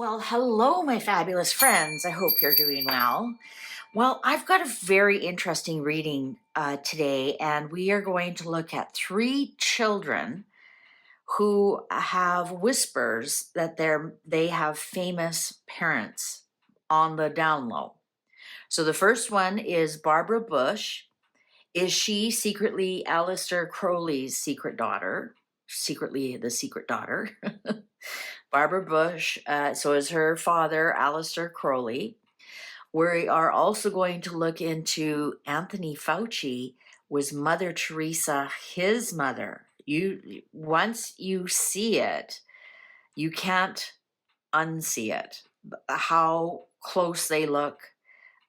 Well, hello, my fabulous friends. I hope you're doing well. Well, I've got a very interesting reading today, and we are going to look at three children who have whispers that they have famous parents on the down low. So the first one is Barbara Bush. Is she secretly Aleister Crowley's secret daughter? Secretly the secret daughter. Barbara Bush, so is her father, Aleister Crowley. We are also going to look into Anthony Fauci. Was Mother Teresa his mother? Once you see it, you can't unsee it. How close they look,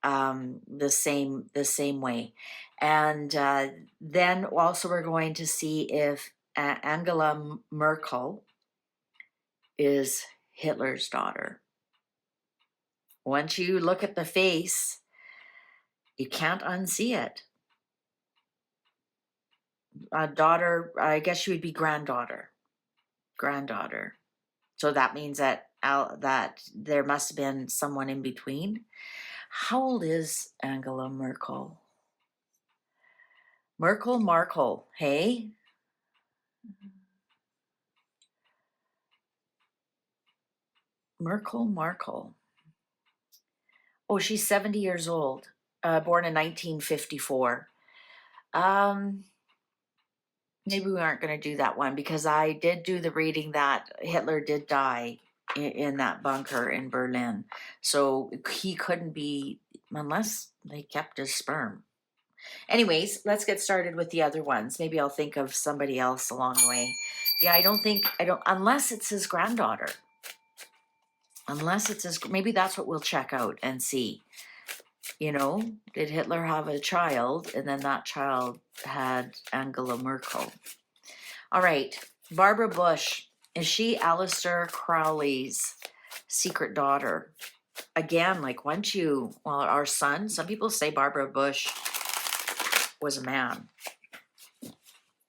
the same way. And then also we're going to see if Angela Merkel is Hitler's daughter. Once you look at the face, you can't unsee it. A daughter, I guess she would be granddaughter. So that means that there must have been someone in between. How old is Angela Merkel? Merkel, hey? Merkel. Oh, she's 70 years old, born in 1954. Maybe we aren't going to do that one because I did do the reading that Hitler did die in that bunker in Berlin. So he couldn't be, unless they kept his sperm. Anyways, let's get started with the other ones. Maybe I'll think of somebody else along the way. Yeah, unless it's his granddaughter. Maybe that's what we'll check out and see. Did Hitler have a child and then that child had Angela Merkel? All right, Barbara Bush. Is she Aleister Crowley's secret daughter? Again, our son, some people say Barbara Bush was a man.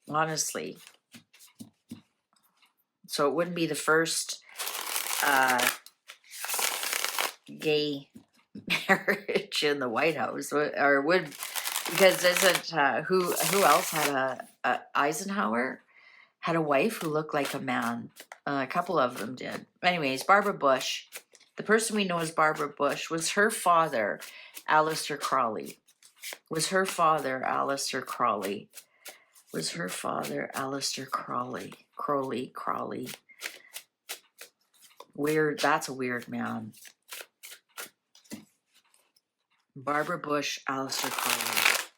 Honestly. So it wouldn't be the first gay marriage in the White House, or would, because isn't who else had a Eisenhower had a wife who looked like a man? A couple of them did. Anyways, Barbara Bush, the person we know as Barbara Bush, was her father Aleister Crowley. Crowley. Weird. That's a weird man. Barbara Bush, Aleister Crowley.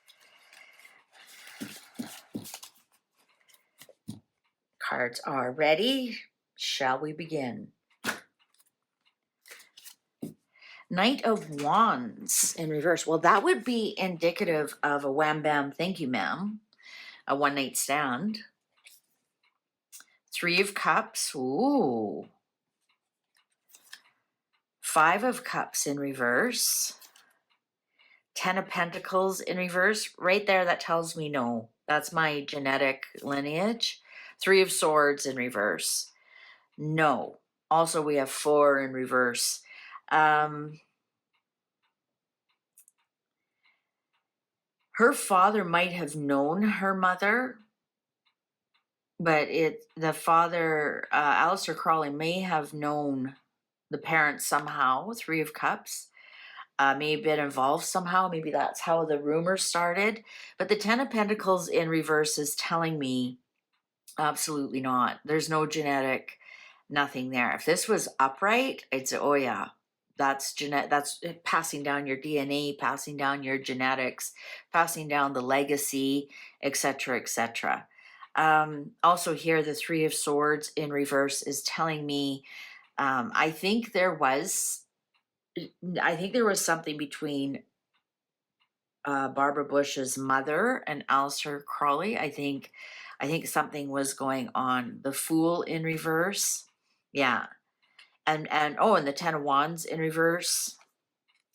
Cards are ready. Shall we begin? Knight of Wands in reverse. Well, that would be indicative of a wham bam, thank you, ma'am. A one night stand. Three of Cups. Ooh. Five of Cups in reverse. 10 of Pentacles in reverse. Right there, that tells me no. That's my genetic lineage. Three of Swords in reverse. No. Also, we have 4 in reverse. Her father might have known her mother, but the father, Aleister Crowley, may have known the parents somehow. 3 of Cups. May have been involved somehow. Maybe that's how the rumor started. But the 10 of Pentacles in reverse is telling me absolutely not. There's no genetic, nothing there. If this was upright, I'd say, oh yeah, that's passing down your DNA, passing down your genetics, passing down the legacy, etc., etc. Also here, the 3 of Swords in reverse is telling me, I think there was something between Barbara Bush's mother and Aleister Crowley. I think something was going on. The Fool in reverse. Yeah. And the 10 of Wands in reverse.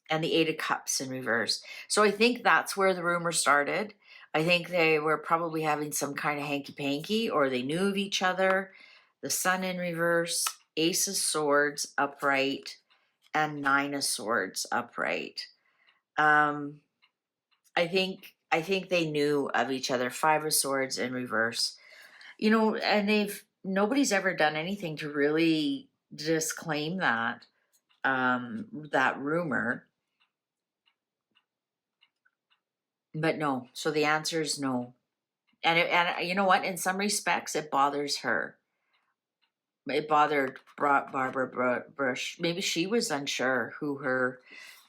And the 8 of Cups in reverse. So I think that's where the rumor started. I think they were probably having some kind of hanky-panky, or they knew of each other. The Sun in reverse. Ace of Swords upright, and Nine of Swords upright. I think they knew of each other. Five of Swords in reverse. You know, and nobody's ever done anything to really disclaim that that rumor. But no. So the answer is no. And you know what? In some respects, it bothers her. It bothered Barbara Bush. Maybe she was unsure who her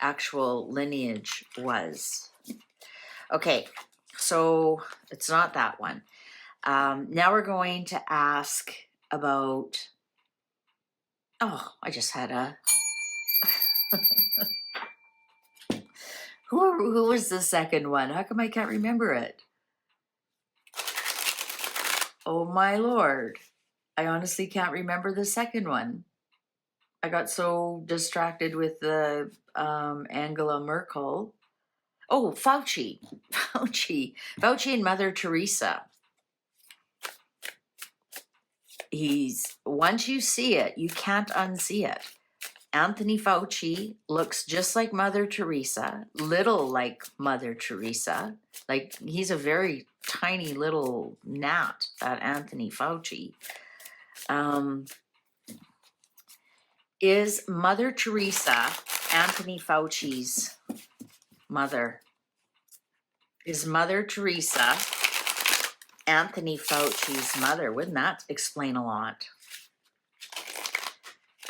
actual lineage was. Okay, so it's not that one. Now we're going to ask about. Oh, I just had a. Who was the second one? How come I can't remember it? Oh my Lord. I honestly can't remember the second one. I got so distracted with the Angela Merkel. Oh, Fauci. Fauci and Mother Teresa. Once you see it, you can't unsee it. Anthony Fauci looks just like Mother Teresa, little like Mother Teresa. Like, he's a very tiny little gnat, that Anthony Fauci. Is Mother Teresa Anthony Fauci's mother? Is Mother Teresa Anthony Fauci's mother? Wouldn't that explain a lot?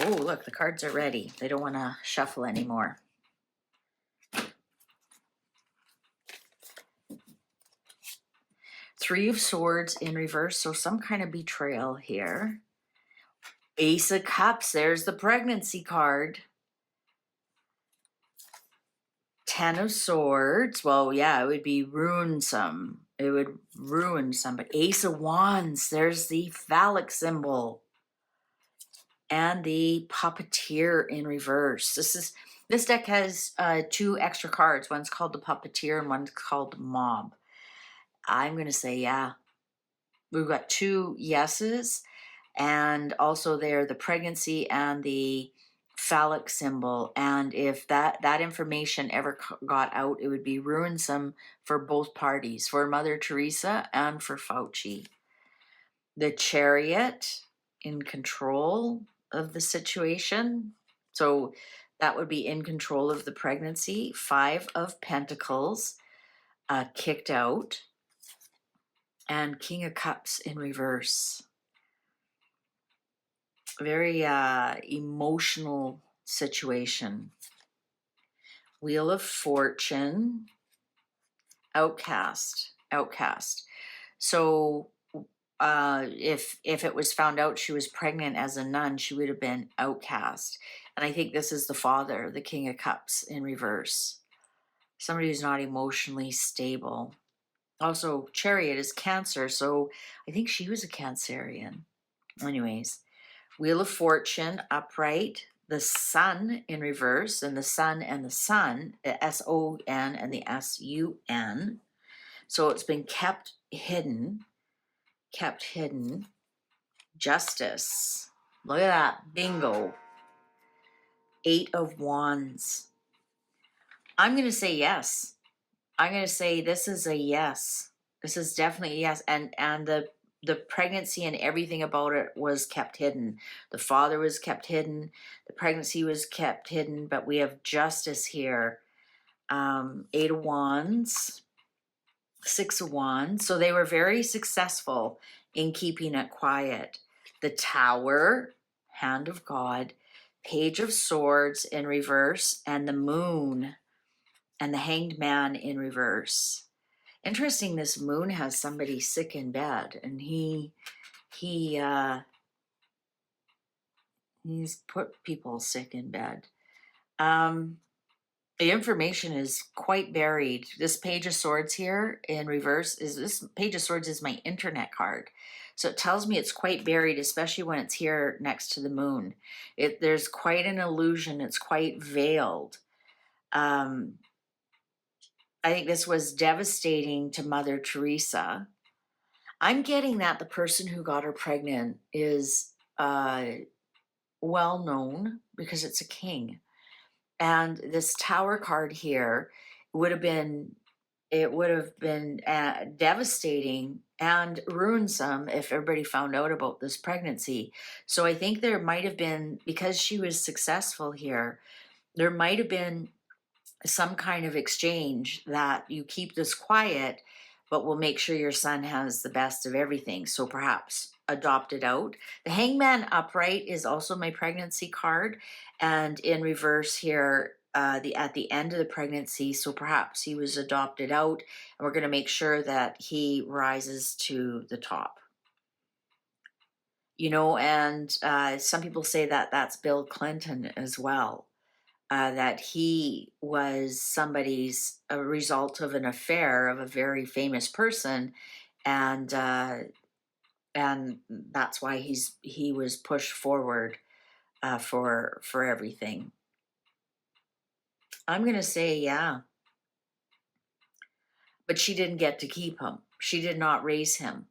Oh, look, the cards are ready. They don't want to shuffle anymore. Three of Swords in reverse, so some kind of betrayal here. Ace of Cups, there's the pregnancy card. Ten of Swords, well, yeah, it would be ruinsome. It would ruin somebody. Ace of Wands, there's the phallic symbol. And the Puppeteer in reverse. This deck has two extra cards. One's called the Puppeteer and one's called Mob. I'm going to say, yeah. We've got two yeses, and also there the pregnancy and the phallic symbol. And if that information ever got out, it would be ruinsome for both parties, for Mother Teresa and for Fauci. The Chariot, in control of the situation. So that would be in control of the pregnancy. Five of Pentacles, kicked out. And King of Cups in reverse. Very emotional situation. Wheel of Fortune. Outcast. So if it was found out she was pregnant as a nun, she would have been outcast. And I think this is the father, the King of Cups in reverse. Somebody who's not emotionally stable. Also, Chariot is Cancer, so I think she was a Cancerian. Anyways, Wheel of Fortune upright, the Sun in reverse, and the Sun and the Sun, the S-O-N and the S-U-N. So it's been kept hidden. Justice. Look at that. Bingo. Eight of Wands. I'm going to say yes. I'm going to say this is a yes. This is definitely a yes. And the pregnancy and everything about it was kept hidden. The father was kept hidden. The pregnancy was kept hidden. But we have justice here. Eight of Wands. Six of Wands. So they were very successful in keeping it quiet. The Tower, Hand of God. Page of Swords in reverse. And the Moon. And the Hanged Man in reverse. Interesting, this Moon has somebody sick in bed, and he's put people sick in bed. The information is quite buried. This Page of Swords here in reverse this Page of Swords is my internet card. So it tells me it's quite buried, especially when it's here next to the Moon. There's quite an illusion. It's quite veiled. I think this was devastating to Mother Teresa. I'm getting that the person who got her pregnant is well known because it's a king. And this Tower card here would have been, it would have been devastating and ruinsome if everybody found out about this pregnancy. So I think there might have been, because she was successful here, there might have been some kind of exchange that you keep this quiet, but we'll make sure your son has the best of everything. So perhaps adopt it out. The Hangman upright is also my pregnancy card, and in reverse here, the at the end of the pregnancy. So perhaps he was adopted out, and we're going to make sure that he rises to the top. And some people say that that's Bill Clinton as well. That he was somebody's a result of an affair of a very famous person, and that's why he was pushed forward for everything. I'm gonna say yeah, but she didn't get to keep him. She did not raise him.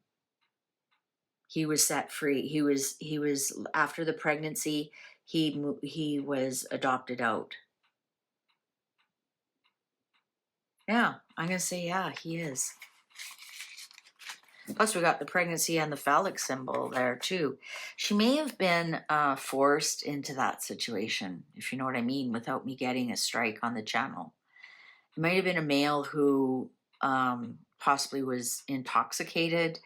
He was set free. He was after the pregnancy. He was adopted out. Yeah, I'm gonna say yeah, he is. Plus, we got the pregnancy and the phallic symbol there too. She may have been forced into that situation, if you know what I mean, without me getting a strike on the channel. It might have been a male who possibly was intoxicated,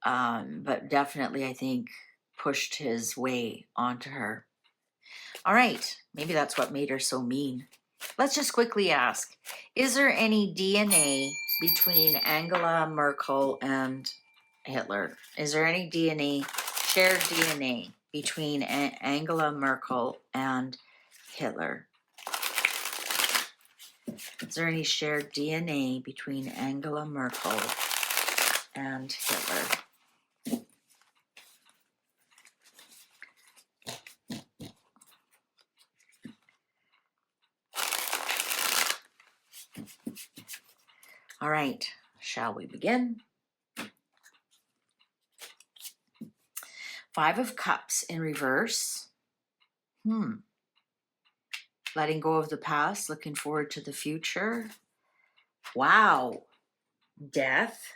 but definitely, I think, pushed his way onto her. All right, maybe that's what made her so mean. Let's just quickly ask, is there any DNA between Angela Merkel and Hitler? Is there any shared DNA between Angela Merkel and Hitler? Is there any shared DNA between Angela Merkel and Hitler? All right, shall we begin? Five of Cups in reverse. Letting go of the past, looking forward to the future. Wow. Death.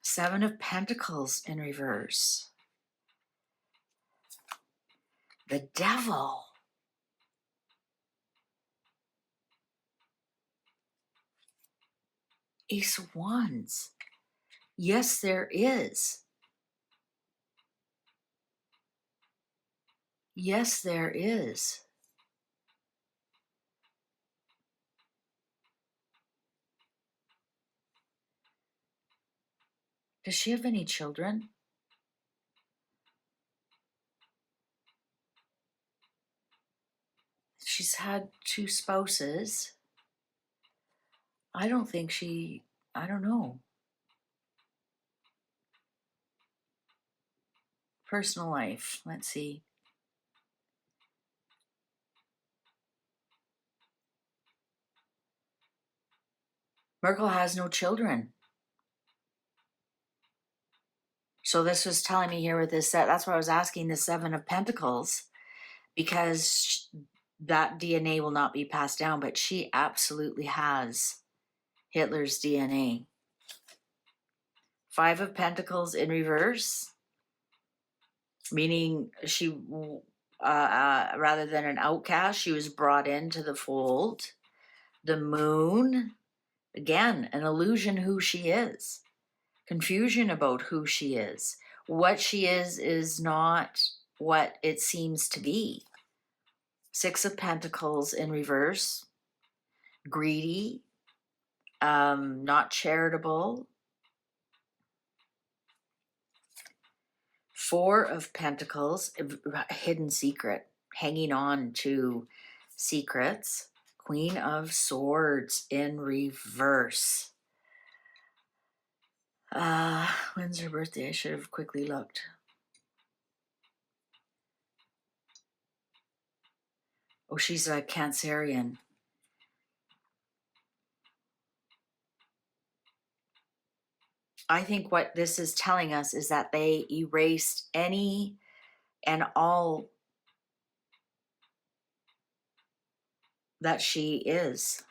Seven of Pentacles in reverse. The Devil. Ace of Wands. Yes, there is. Yes, there is. Does she have any children? She's had two spouses. I don't know. Personal life, let's see. Merkel has no children. So this was telling me here with this set, that's why I was asking the Seven of Pentacles, because that DNA will not be passed down, but she absolutely has Hitler's DNA. Five of Pentacles in reverse, meaning she, rather than an outcast, she was brought into the fold. The Moon, again, an illusion who she is. Confusion about who she is. What she is not what it seems to be. Six of Pentacles in reverse. Greedy. Not charitable. Four of Pentacles, hidden secret, hanging on to secrets. Queen of Swords in reverse. When's her birthday? I should have quickly looked. Oh, she's a Cancerian. I think what this is telling us is that they erased any and all that she is.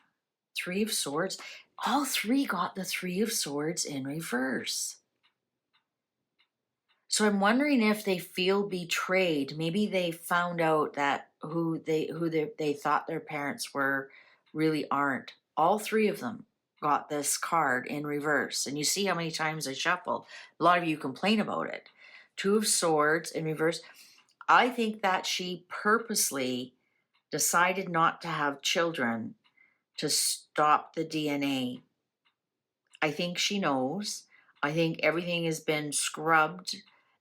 Three of Swords. All three got the Three of Swords in reverse. So I'm wondering if they feel betrayed. Maybe they found out that who they thought their parents were really aren't. All three of them got this card in reverse. And you see how many times I shuffle. A lot of you complain about it. Two of Swords in reverse. I think that she purposely decided not to have children to stop the DNA. I think she knows. I think everything has been scrubbed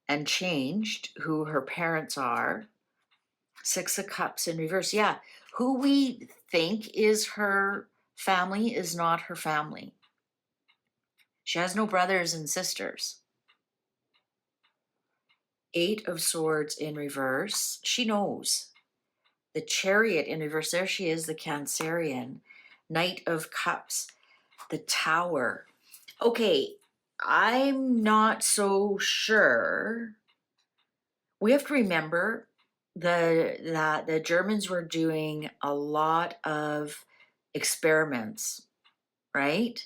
and changed, who her parents are. Six of Cups in reverse. Yeah, who we think is her family is not her family. She has no brothers and sisters. Eight of Swords in reverse. She knows. The Chariot in reverse. There she is, the Cancerian. Knight of Cups. The Tower. Okay, I'm not so sure. We have to remember that the Germans were doing a lot of experiments, right?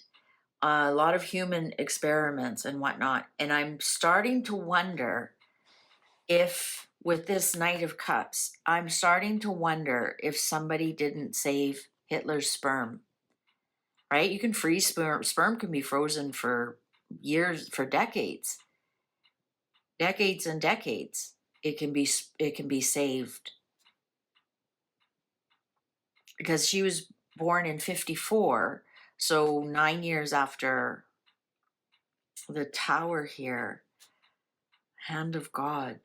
A lot of human experiments and whatnot. And I'm starting to wonder if, with this Knight of Cups, I'm starting to wonder if somebody didn't save Hitler's sperm, right? You can freeze sperm. Sperm can be frozen for years, for decades and decades. It can be saved, because she was born in 54, so 9 years after the Tower here. Hand of God.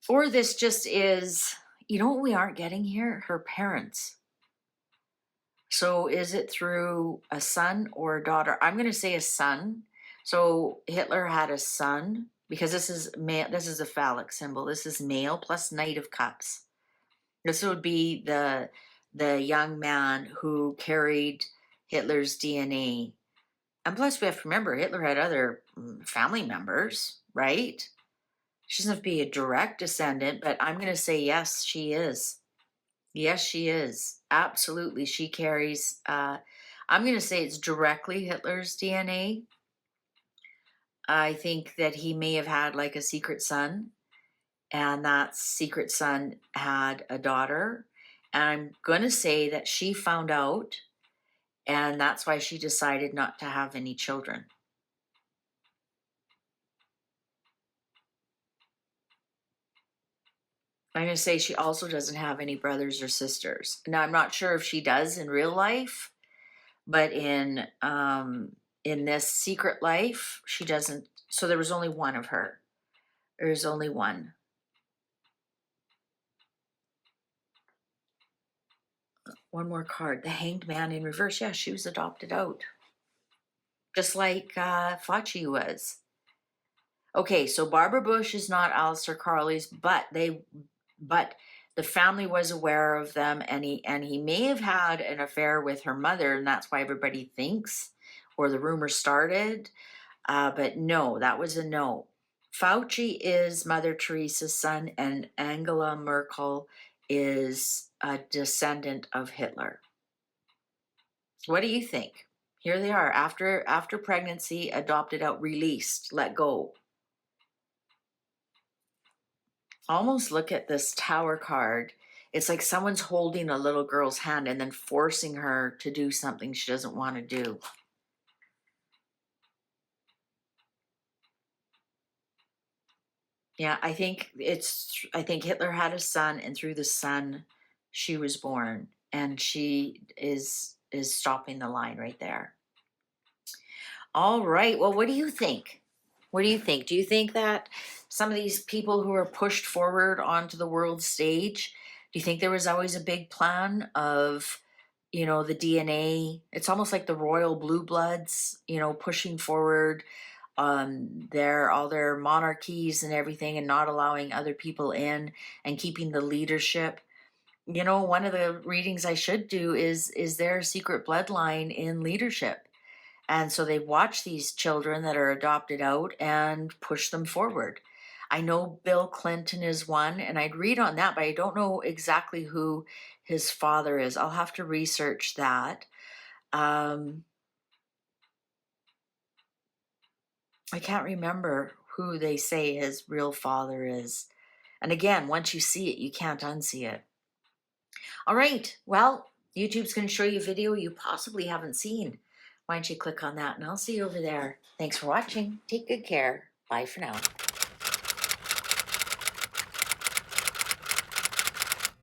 Or this just is, you know what we aren't getting here? Her parents. So is it through a son or a daughter? I'm going to say a son. So Hitler had a son, because this is male. This is a phallic symbol. This is male plus Knight of Cups. This would be the young man who carried Hitler's DNA. And plus, we have to remember, Hitler had other family members, right? She doesn't have to be a direct descendant, but I'm going to say yes, she is. Yes, she is. Absolutely. She carries, I'm going to say it's directly Hitler's DNA. I think that he may have had like a secret son, and that secret son had a daughter. And I'm going to say that she found out, and that's why she decided not to have any children. I'm going to say she also doesn't have any brothers or sisters. Now, I'm not sure if she does in real life, but in this secret life, she doesn't. So there was only one of her. There's only one. One more card. The Hanged Man in reverse. Yeah, she was adopted out, just like Fauci was. Okay, so Barbara Bush is not Aleister Crowley's, but the family was aware of them, and he may have had an affair with her mother, and that's why everybody thinks, or the rumor started. But no, that was a no. Fauci is Mother Teresa's son, and Angela Merkel is a descendant of Hitler. What do you think? Here they are, after pregnancy, adopted out, released, let go. Almost look at this Tower card. It's like someone's holding a little girl's hand and then forcing her to do something she doesn't want to do. Yeah, I think Hitler had a son, and through the son she was born, and she is stopping the line right there. All right. Well, what do you think? What do you think? Do you think that some of these people who are pushed forward onto the world stage, do you think there was always a big plan of, the DNA? It's almost like the royal blue bloods, pushing forward all their monarchies and everything, and not allowing other people in, and keeping the leadership. You know, one of the readings I should do is there a secret bloodline in leadership? And so they watch these children that are adopted out and push them forward. I know Bill Clinton is one, and I'd read on that, but I don't know exactly who his father is. I'll have to research that. Um, I can't remember who they say his real father is. And again, once you see it, you can't unsee it. All right, well, YouTube's going to show you a video you possibly haven't seen. Why don't you click on that and I'll see you over there. Thanks for watching. Take good care. Bye for now.